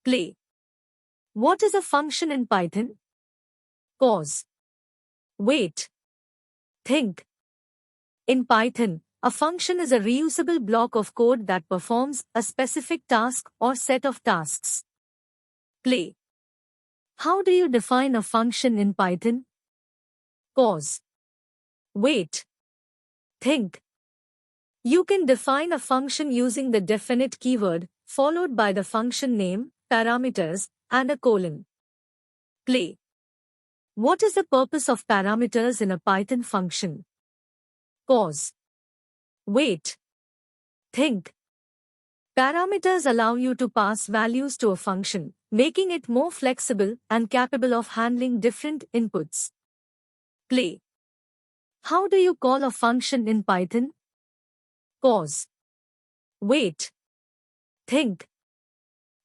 Play. What is a function in Python? Pause. Wait. Think. In Python, a function is a reusable block of code that performs a specific task or set of tasks. Play. How do you define a function in Python? Pause. Wait. Think. You can define a function using the definite keyword, followed by the function name, parameters, and a colon. Play. What is the purpose of parameters in a Python function? Pause. Wait. Think. Parameters allow you to pass values to a function, making it more flexible and capable of handling different inputs. Play. How do you call a function in Python? Pause. Wait. Think.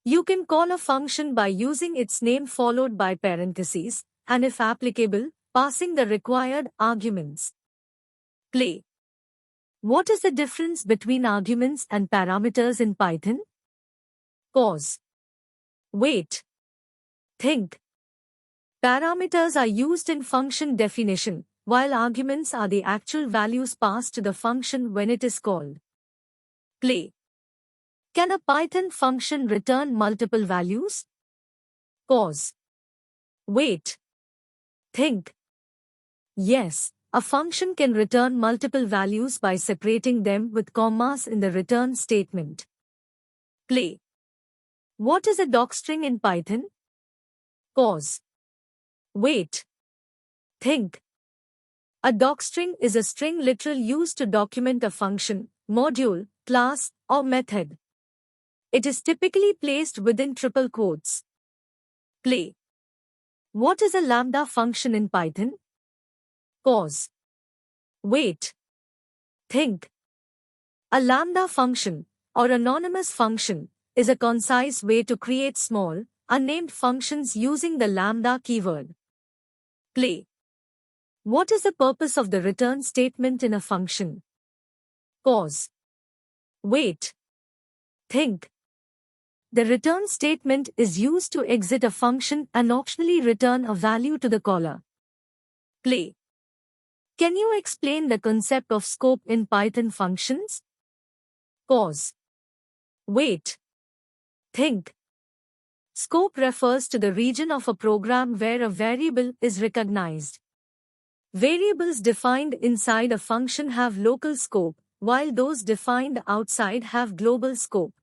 You can call a function by using its name followed by parentheses, and if applicable, passing the required arguments. Play. What is the difference between arguments and parameters in Python? Pause. Wait. Think. Parameters are used in function definition, while arguments are the actual values passed to the function when it is called. Play. Can a Python function return multiple values? Pause. Wait. Think. Yes, a function can return multiple values by separating them with commas in the return statement. Play. What is a docstring in Python? Pause. Wait. Think. A docstring is a string literal used to document a function, module, class, or method. It is typically placed within triple quotes. Play. What is a lambda function in Python? Pause. Wait. Think. A lambda function, or anonymous function, is a concise way to create small, unnamed functions using the lambda keyword. Play. What is the purpose of the return statement in a function? Pause. Wait. Think. The return statement is used to exit a function and optionally return a value to the caller. Play. Can you explain the concept of scope in Python functions? Pause. Wait. Think. Scope refers to the region of a program where a variable is recognized. Variables defined inside a function have local scope, while those defined outside have global scope.